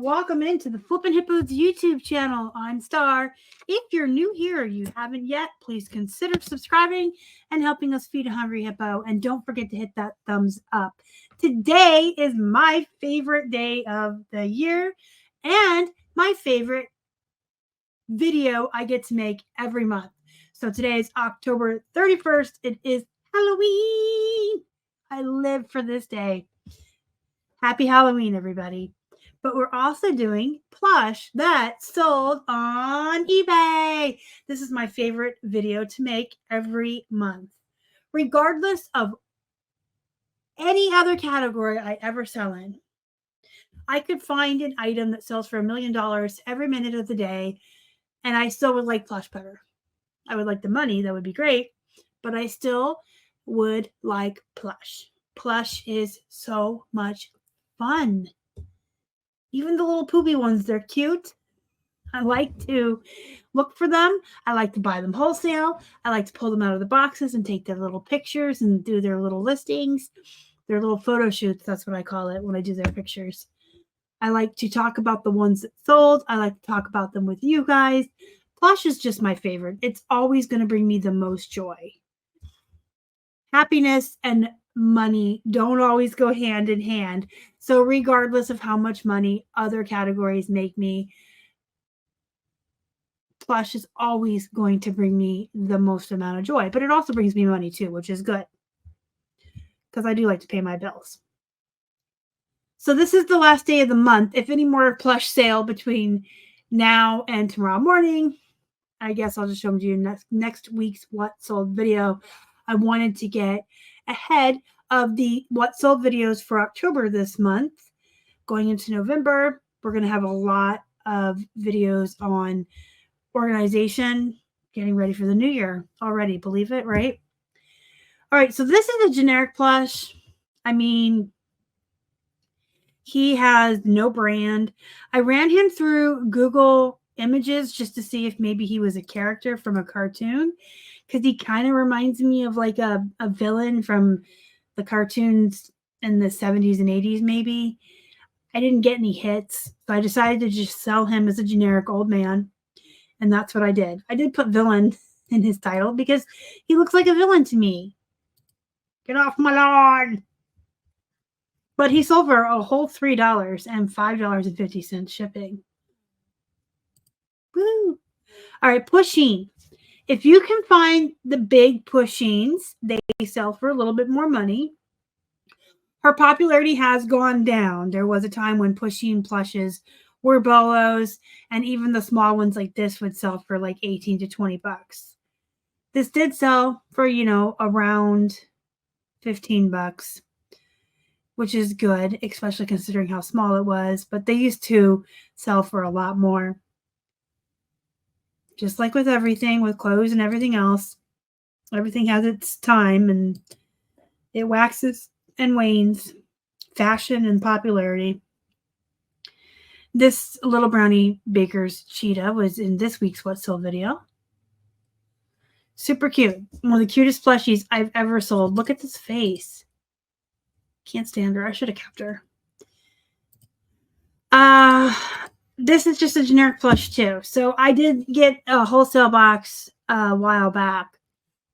welcome into the Flippin' Hippos YouTube channel. I'm Star. If you're new here, you haven't yet, please consider subscribing and helping us feed a hungry hippo. And don't forget to hit that thumbs up. Today is my favorite day of the year and my favorite video I get to make every month. So today is October 31st. It is Halloween. I live for this day. Happy Halloween, everybody. But we're also doing plush that sold on eBay. This is my favorite video to make every month. Regardless of any other category I ever sell in, I could find an item that sells for $1 million every minute of the day, and I still would like plush better. I would like the money. That would be great. But I still would like plush. Plush is so much fun. Even the little poopy ones, they're cute. I like to look for them. I like to buy them wholesale. I like to pull them out of the boxes and take their little pictures and do their little listings, their little photo shoots. That's what I call it when I do their pictures. I like to talk about the ones that sold. I like to talk about them with you guys. Plush is just my favorite. It's always going to bring me the most joy. Happiness and money don't always go hand in hand. So regardless of how much money other categories make me, plush is always going to bring me the most amount of joy. But it also brings me money too, which is good, because I do like to pay my bills. So this is the last day of the month. If any more plush sale between now and tomorrow morning, I guess I'll just show them to you next week's What Sold video. I wanted to get ahead of the What Sold videos for October this month. Going into November, we're going to have a lot of videos on organization, getting ready for the new year already. Believe it, right? All right, so this is a generic plush. I mean, he has no brand. I ran him through Google Images just to see if maybe he was a character from a cartoon, because he kind of reminds me of like a villain from the cartoons in the 70s and 80s maybe. I didn't get any hits, so I decided to just sell him as a generic old man, and that's what I did. I did put villain in his title because he looks like a villain to me. Get off my lawn! But he sold for a whole $3 and $5.50 shipping. Woo! All right, Pusheen. If you can find the big Pusheens, they sell for a little bit more money. Her popularity has gone down. There was a time when Pusheen plushes were bolos, and even the small ones like this would sell for like 18 to 20 bucks. This did sell for, around 15 bucks, which is good, especially considering how small it was. But they used to sell for a lot more. Just like with everything, with clothes and everything else, everything has its time and it waxes and wanes. Fashion and popularity. This little brownie baker's cheetah was in this week's What Sold video. Super cute. One of the cutest plushies I've ever sold. Look at this face. Can't stand her. I should have kept her. This is just a generic plush too. So I did get a wholesale box a while back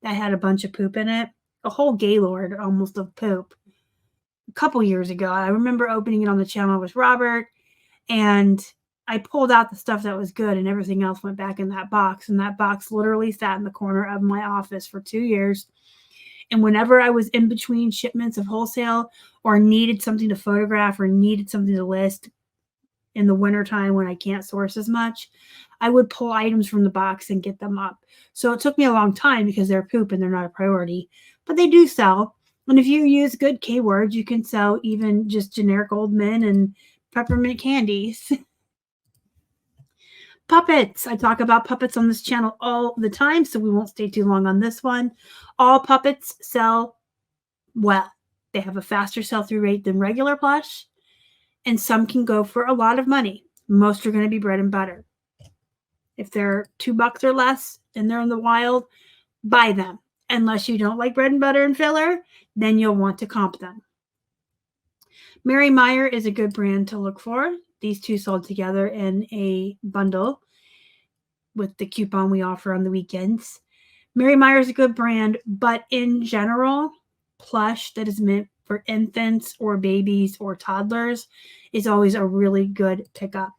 that had a bunch of poop in it. A whole gaylord almost of poop. A couple years ago. I remember opening it on the channel with Robert, and I pulled out the stuff that was good and everything else went back in that box. And that box literally sat in the corner of my office for 2 years. And whenever I was in between shipments of wholesale or needed something to photograph or needed something to list in the wintertime when I can't source as much, I would pull items from the box and get them up. So it took me a long time because they're poop and they're not a priority, but they do sell. And if you use good keywords, you can sell even just generic old men and peppermint candies. Puppets. I talk about puppets on this channel all the time, so we won't stay too long on this one. All puppets sell well. They have a faster sell-through rate than regular plush, and some can go for a lot of money. Most are going to be bread and butter. If they're $2 or less and they're in the wild, buy them. Unless you don't like bread and butter and filler, then you'll want to comp them. Mary Meyer is a good brand to look for. These two sold together in a bundle with the coupon we offer on the weekends. Mary Meyer is a good brand, but in general, plush that is meant for infants or babies or toddlers is always a really good pickup.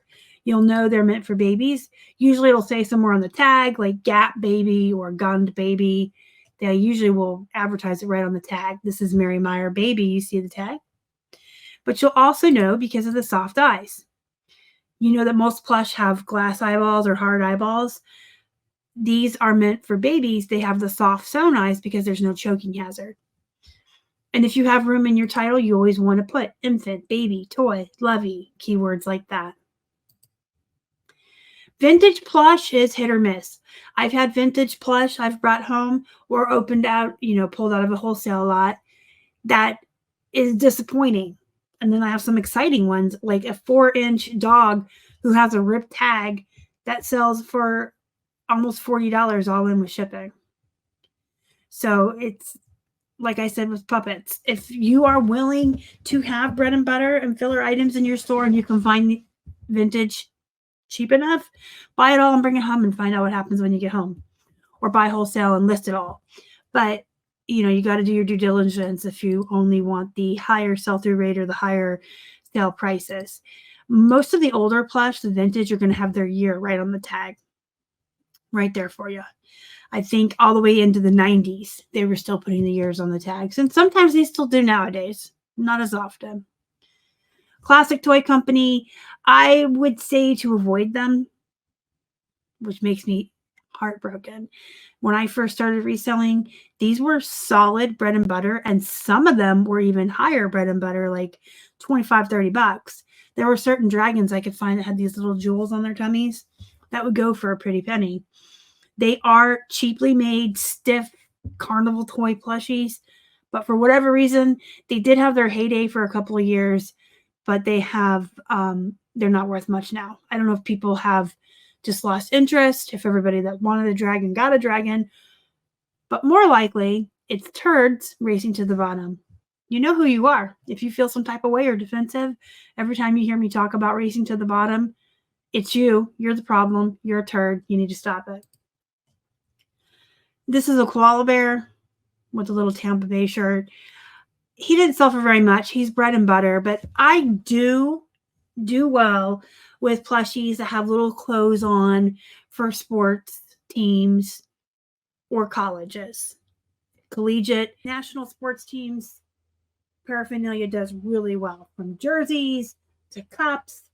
You'll know they're meant for babies. Usually it'll say somewhere on the tag, like Gap Baby or Gund Baby. They usually will advertise it right on the tag. This is Mary Meyer Baby. You see the tag? But you'll also know because of the soft eyes. You know that most plush have glass eyeballs or hard eyeballs. These are meant for babies. They have the soft sewn eyes because there's no choking hazard. And if you have room in your title, you always want to put infant, baby, toy, lovey, keywords like that. Vintage plush is hit or miss. I've had vintage plush I've brought home or opened out, pulled out of a wholesale lot that is disappointing. And then I have some exciting ones, like a 4-inch dog who has a ripped tag that sells for almost $40 all in with shipping. So it's like I said with puppets. If you are willing to have bread and butter and filler items in your store and you can find vintage cheap enough, buy it all and bring it home and find out what happens when you get home. Or buy wholesale and list it all. But you got to do your due diligence if you only want the higher sell-through rate or the higher sale prices. Most of the older plush, the vintage, are going to have their year right on the tag. Right there for you. I think all the way into the 90s, they were still putting the years on the tags. And sometimes they still do nowadays. Not as often. Classic Toy Company, I would say to avoid them, which makes me heartbroken. When I first started reselling, these were solid bread and butter, and some of them were even higher bread and butter, like $25-$30. There were certain dragons I could find that had these little jewels on their tummies that would go for a pretty penny. They are cheaply made, stiff carnival toy plushies, but for whatever reason, they did have their heyday for a couple of years, but they're not worth much now. I don't know if people have just lost interest, if everybody that wanted a dragon got a dragon, but more likely it's turds racing to the bottom. You know who you are. If you feel some type of way or defensive every time you hear me talk about racing to the bottom, it's you. You're the problem. You're a turd. You need to stop it. This is a koala bear with a little Tampa Bay shirt. He didn't sell for very much. He's bread and butter, but I do well with plushies that have little clothes on for sports teams or colleges. Collegiate, national sports teams, paraphernalia does really well, from jerseys to cups,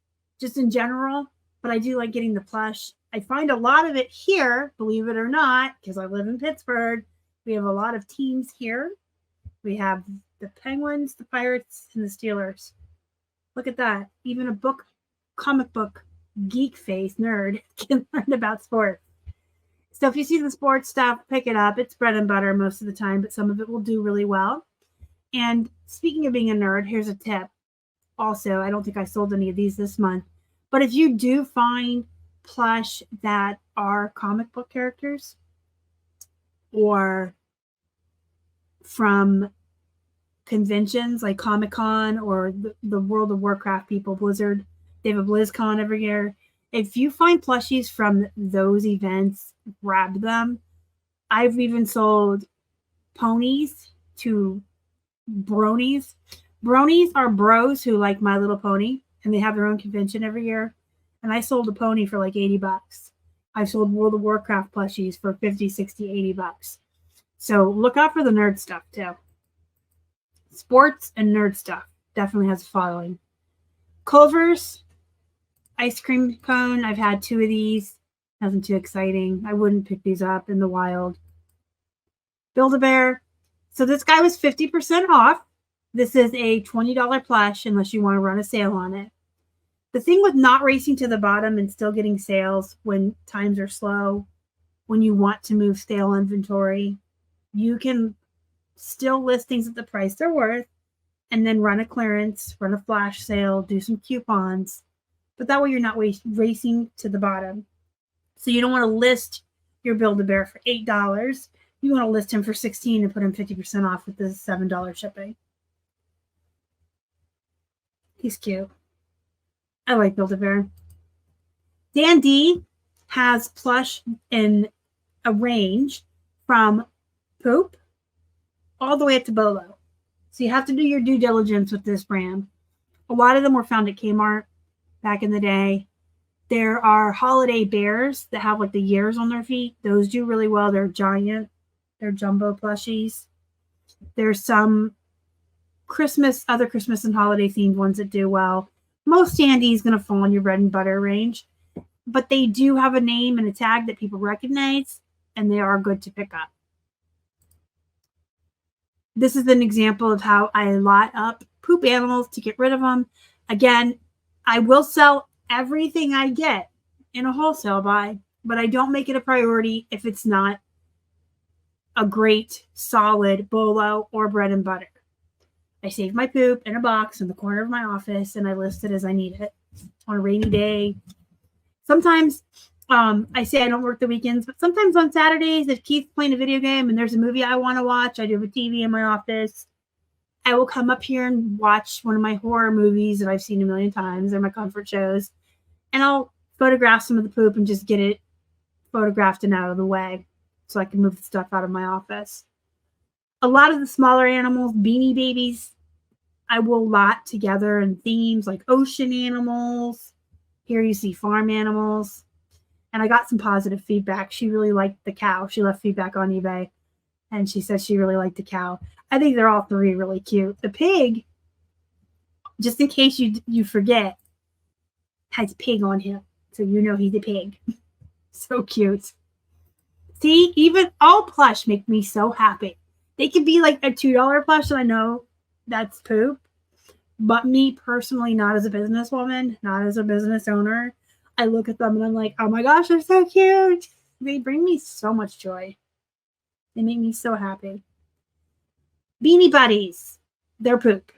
just in general. But I do like getting the plush. I find a lot of it here, believe it or not, because I live in Pittsburgh. We have a lot of teams here. We have the Penguins, the Pirates, and the Steelers. Look at that. Even a comic book geek face nerd can learn about sports. So if you see the sports stuff, pick it up. It's bread and butter most of the time, but some of it will do really well. And speaking of being a nerd, here's a tip. Also, I don't think I sold any of these this month, but if you do find plush that are comic book characters or from conventions like Comic-Con or the World of Warcraft people, Blizzard, they have a BlizzCon every year. If you find plushies from those events, grab them. I've even sold ponies to bronies. Bronies are bros who like My Little Pony, and they have their own convention every year. And I sold a pony for like $80. I've sold World of Warcraft plushies for $50, $60, $80. So look out for the nerd stuff too. Sports and nerd stuff definitely has a following. Culver's ice cream cone. I've had 2 of these. Nothing too exciting. I wouldn't pick these up in the wild. Build-A-Bear. So this guy was 50% off. This is a $20 plush unless you want to run a sale on it. The thing with not racing to the bottom and still getting sales when times are slow, when you want to move stale inventory, you can still list things at the price they're worth and then run a clearance, run a flash sale, do some coupons. But that way you're not racing to the bottom. So you don't want to list your Build-A-Bear for $8. You want to list him for $16 and put him 50% off with the $7 shipping. He's cute. I like BuildABear. DandD has plush in a range from poop all the way up to Bolo. So you have to do your due diligence with this brand. A lot of them were found at Kmart back in the day. There are holiday bears that have like the years on their feet. Those do really well. They're giant. They're jumbo plushies. There's some other Christmas and holiday themed ones that do well. Most DandD is going to fall in your bread and butter range, but they do have a name and a tag that people recognize, and they are good to pick up. This is an example of how I lot up poop animals to get rid of them. Again, I will sell everything I get in a wholesale buy, but I don't make it a priority if it's not a great, solid bolo or bread and butter. I save my poop in a box in the corner of my office, and I list it as I need it on a rainy day. Sometimes I say I don't work the weekends, but sometimes on Saturdays, if Keith's playing a video game and there's a movie I want to watch, I do have a TV in my office. I will come up here and watch one of my horror movies that I've seen a million times. They're my comfort shows. And I'll photograph some of the poop and just get it photographed and out of the way so I can move the stuff out of my office. A lot of the smaller animals, Beanie Babies, I will lot together in themes like ocean animals. Here you see farm animals. And I got some positive feedback. She really liked the cow. She left feedback on eBay, and she said she really liked the cow. I think they're all three really cute. The pig, just in case you forget, has pig on him. So you know he's a pig. So cute. See, even all plush make me so happy. They could be like a $2 plush, and I know that's poop. But me personally, not as a businesswoman, not as a business owner, I look at them and I'm like, oh my gosh, they're so cute. They bring me so much joy. They make me so happy. Beanie Buddies, they're poop.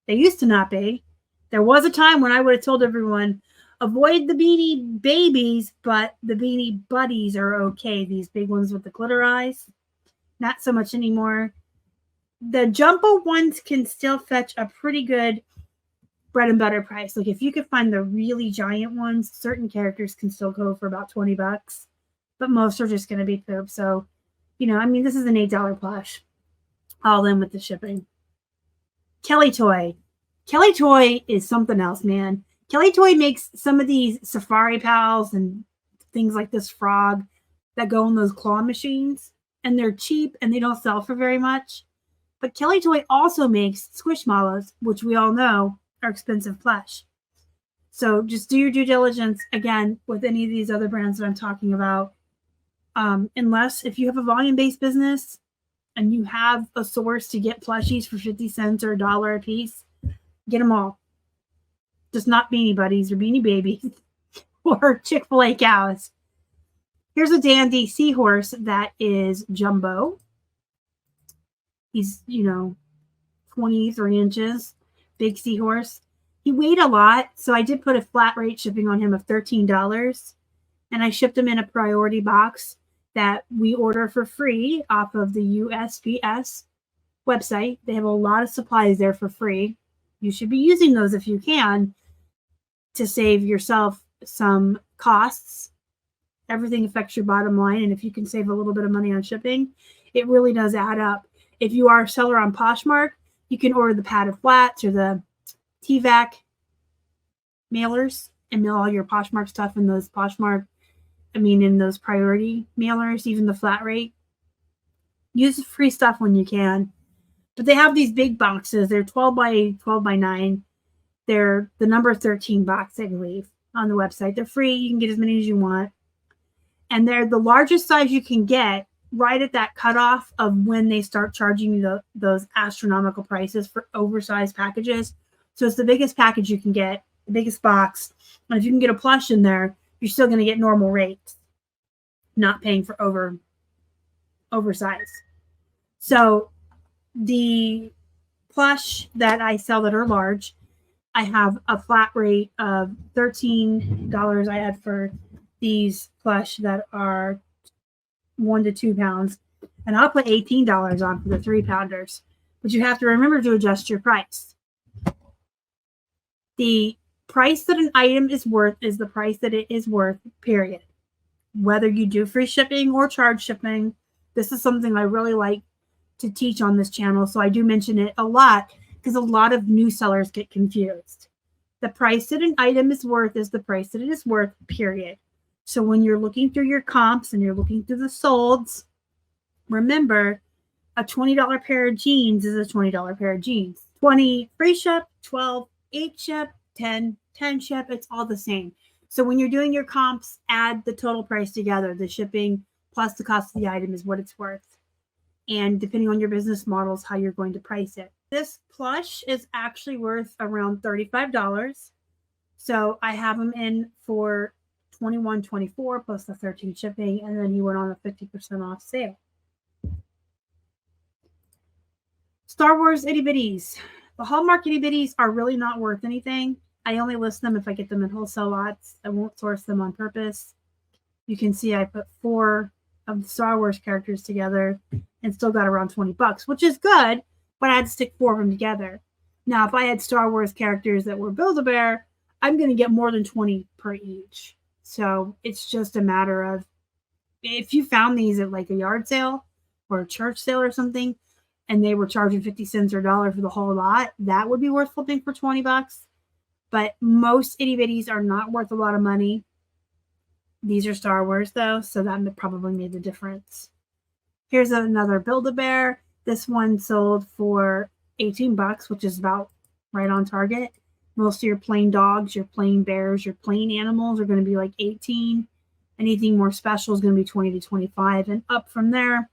They used to not be. There was a time when I would have told everyone, avoid the Beanie Babies, but the Beanie Buddies are okay. These big ones with the glitter eyes. Not so much anymore. The jumbo ones can still fetch a pretty good bread and butter price. Like if you could find the really giant ones, certain characters can still go for about $20, but most are just going to be poop. So, you know, I mean, this is an $8 plush, all in with the shipping. Kelly Toy. Kelly Toy is something else, man. Kelly Toy makes some of these Safari Pals and things like this frog that go in those claw machines, and they're cheap and they don't sell for very much. But Kelly Toy also makes Squishmallows, which we all know are expensive plush. So just do your due diligence again with any of these other brands that I'm talking about. Unless if you have a volume-based business and you have a source to get plushies for 50 cents or $1 a piece, get them all. Just not Beanie Buddies or Beanie Babies or Chick-fil-A cows. Here's a DandD seahorse that is jumbo. He's, 23 inches. Big seahorse. He weighed a lot, so I did put a flat rate shipping on him of $13, and I shipped him in a priority box that we order for free off of the USPS website. They have a lot of supplies there for free. You should be using those if you can to save yourself some costs. Everything affects your bottom line, and if you can save a little bit of money on shipping, it really does add up. If you are a seller on Poshmark, you can order the padded flats or the TVAC mailers and mail all your Poshmark stuff in those in those priority mailers, even the flat rate. Use the free stuff when you can. But they have these big boxes. They're 12 by 12 by 9. They're the number 13 box, I believe, on the website. They're free. You can get as many as you want. And they're the largest size you can get right at that cutoff of when they start charging you those astronomical prices for oversized packages. So it's the biggest package you can get, the biggest box. And if you can get a plush in there, you're still going to get normal rates, not paying for oversized. So the plush that I sell that are large, I have a flat rate of $13 I had for these plush that are 1 to 2 pounds, and I'll put $18 on for the 3-pounders, but you have to remember to adjust your price. The price that an item is worth is the price that it is worth, period. Whether you do free shipping or charge shipping, this is something I really like to teach on this channel. So I do mention it a lot because a lot of new sellers get confused. The price that an item is worth is the price that it is worth, period. So when you're looking through your comps and you're looking through the solds, remember a $20 pair of jeans is a $20 pair of jeans. 20 free ship, 12 8 ship, 10 ship. It's all the same. So when you're doing your comps, add the total price together. The shipping plus the cost of the item is what it's worth. And depending on your business models, how you're going to price it. This plush is actually worth around $35. So I have him in for $21.24 plus the 13 shipping, and then he went on a 50% off sale. Star Wars Itty Bitties. The Hallmark Itty Bitties are really not worth anything. I only list them if I get them in wholesale lots. I won't source them on purpose. You can see I put 4 of the Star Wars characters together and still got around $20, which is good, but I had to stick 4 of them together. Now, if I had Star Wars characters that were Build-A-Bear, I'm going to get more than 20 per each. So it's just a matter of, if you found these at like a yard sale or a church sale or something, and they were charging 50 cents or $1 for the whole lot, that would be worth flipping for $20. But most itty bitties are not worth a lot of money. These are Star Wars though, so that probably made the difference. Here's another Build-A-Bear. This one sold for $18, which is about right on target. Most of your plain dogs, your plain bears, your plain animals are going to be like 18. Anything more special is going to be 20 to 25. And up from there,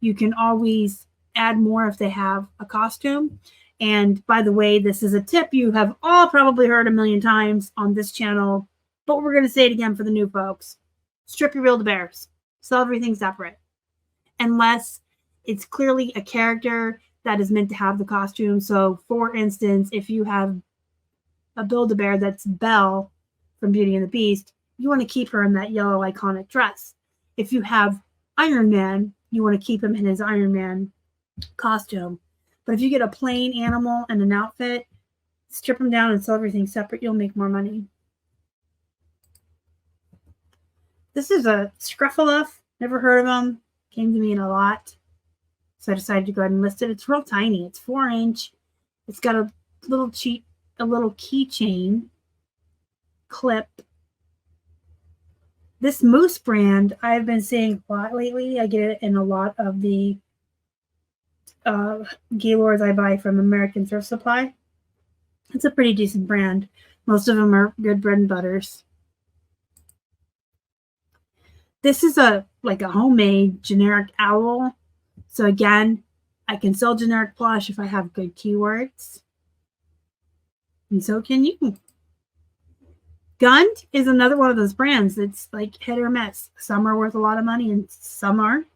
you can always add more if they have a costume. And by the way, this is a tip you have all probably heard a million times on this channel, but we're going to say it again for the new folks. Strip your Build-A-Bears. Sell everything separate. Unless it's clearly a character that is meant to have the costume. So for instance, if you have a Build-A-Bear that's Belle from Beauty and the Beast, you want to keep her in that yellow iconic dress. If you have Iron Man, you want to keep him in his Iron Man costume. But if you get a plain animal and an outfit, strip them down and sell everything separate, you'll make more money. This is a Scruffle. Never heard of them. Came to me in a lot. So I decided to go ahead and list it. It's real tiny. It's 4-inch. It's got a little keychain clip. This Moose brand, I've been seeing a lot lately. I get it in a lot of the Gaylords I buy from American Thrift Supply. It's a pretty decent brand. Most of them are good bread and butters. This is like a homemade generic owl. So again, I can sell generic plush if I have good keywords. And so can you. Gund is another one of those brands that's like hit or miss. Some are worth a lot of money and some aren't.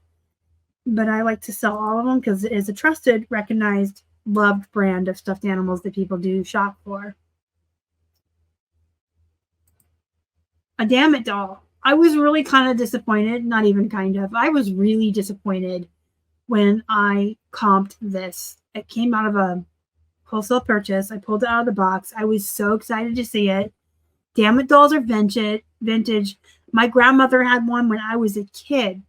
But I like to sell all of them because it is a trusted, recognized, loved brand of stuffed animals that people do shop for. A Damit Doll. I was really kind of disappointed. Not even kind of. I was really disappointed when I comped this. It came out of a wholesale purchase. I pulled it out of the box. I was so excited to see it. Damit dolls are vintage. My grandmother had one when I was a kid.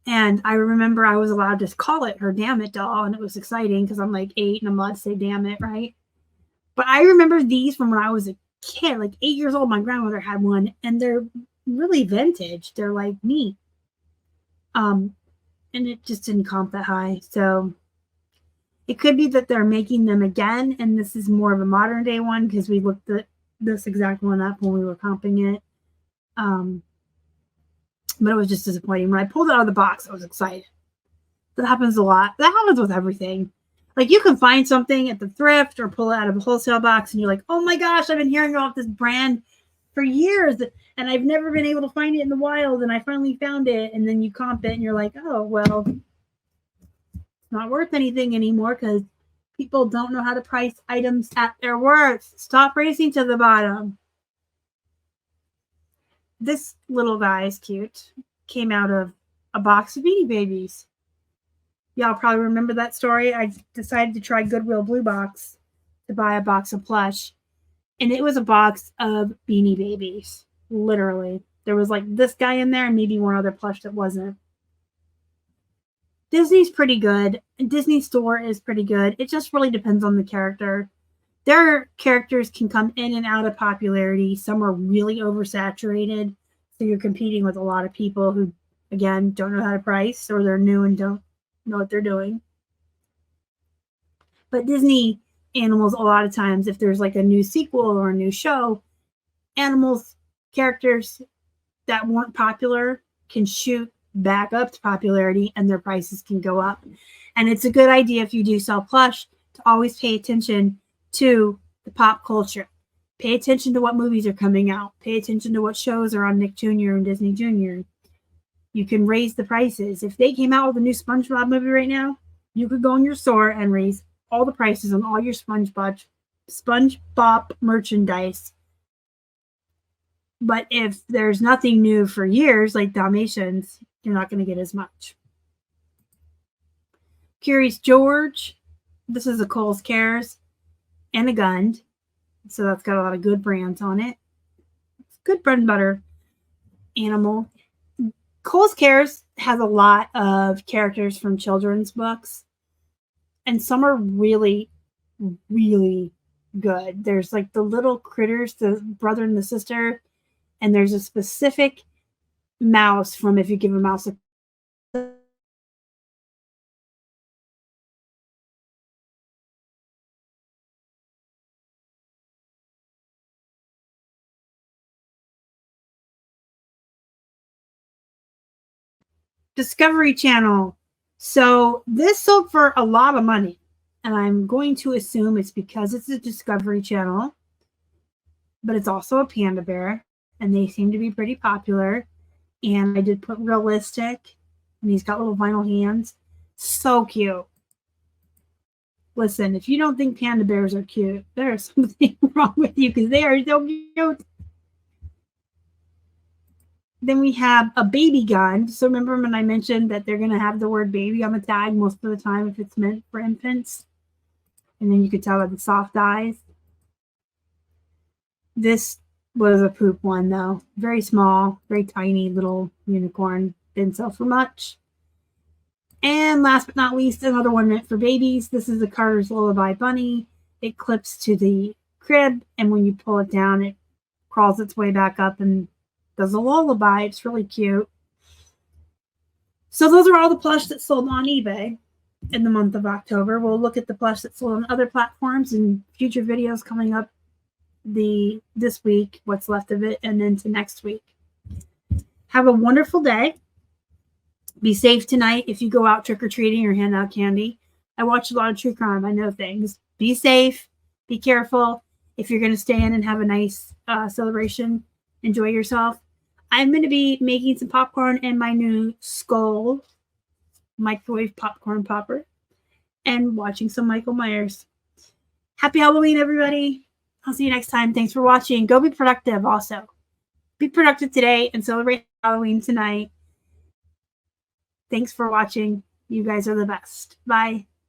And I remember I was allowed to call it her Damit doll, and it was exciting because I'm like 8 and I'm allowed to say damn it, right? But I remember these from when I was a kid, like 8 years old. My grandmother had one, and they're really vintage. They're like neat. And it just didn't comp that high. So it could be that they're making them again, and this is more of a modern day one because we looked at this exact one up when we were comping it. But it was just disappointing. When I pulled it out of the box, I was excited. That happens a lot. That happens with everything. Like you can find something at the thrift or pull it out of a wholesale box and you're like, oh my gosh, I've been hearing about this brand for years and I've never been able to find it in the wild, and I finally found it. And then you comp it and you're like, oh, well, it's not worth anything anymore because people don't know how to price items at their worth. Stop racing to the bottom. This little guy is cute. Came out of a box of Beanie Babies. Y'all probably remember that story. I decided to try Goodwill Blue Box to buy a box of plush. And it was a box of Beanie Babies. Literally. There was like this guy in there and maybe one other plush that wasn't. Disney's pretty good. Disney Store is pretty good. It just really depends on the character. Their characters can come in and out of popularity. Some are really oversaturated. So you're competing with a lot of people who, again, don't know how to price, or they're new and don't know what they're doing. But Disney animals, a lot of times, if there's like a new sequel or a new show, animals, characters that weren't popular can shoot back up to popularity and their prices can go up. And it's a good idea if you do sell plush to always pay attention to the pop culture. Pay attention to what movies are coming out. Pay attention to what shows are on Nick Jr. and Disney Jr. You can raise the prices. If they came out with a new SpongeBob movie right now, you could go in your store and raise all the prices on all your SpongeBob merchandise. But if there's nothing new for years, like Dalmatians, you're not going to get as much. Curious George. This is a Kohl's Cares and a Gund. So that's got a lot of good brands on it. It's good bread and butter animal. Kohl's Cares has a lot of characters from children's books. And some are really, really good. There's like the little critters, the brother and the sister. And there's a specific mouse from If You Give a Mouse a Discovery Channel. So this sold for a lot of money. And I'm going to assume it's because it's a Discovery Channel. But it's also a Panda Bear. And they seem to be pretty popular. And I did put realistic. And he's got little vinyl hands. So cute. Listen, if you don't think Panda Bears are cute, there's something wrong with you because they are so cute. Then we have a baby gun. So remember when I mentioned that they're going to have the word baby on the tag most of the time if it's meant for infants? And then you could tell by the soft eyes. This was a poop one, though. Very small, very tiny little unicorn. Didn't sell for much. And last but not least, another one meant for babies. This is the Carter's Lullaby Bunny. It clips to the crib, and when you pull it down, it crawls its way back up and does a lullaby. It's really cute. So those are all the plush that sold on eBay in the month of October. We'll look at the plush that sold on other platforms in future videos coming up this week, what's left of it, and into next week. Have a wonderful day. Be safe tonight if you go out trick-or-treating or hand out candy. I watch a lot of true crime. I know things. Be safe. Be careful. If you're going to stay in and have a nice celebration, enjoy yourself. I'm going to be making some popcorn in my new Skull microwave popcorn popper and watching some Michael Myers. Happy Halloween, everybody. I'll see you next time. Thanks for watching. Go be productive also. Be productive today and celebrate Halloween tonight. Thanks for watching. You guys are the best. Bye.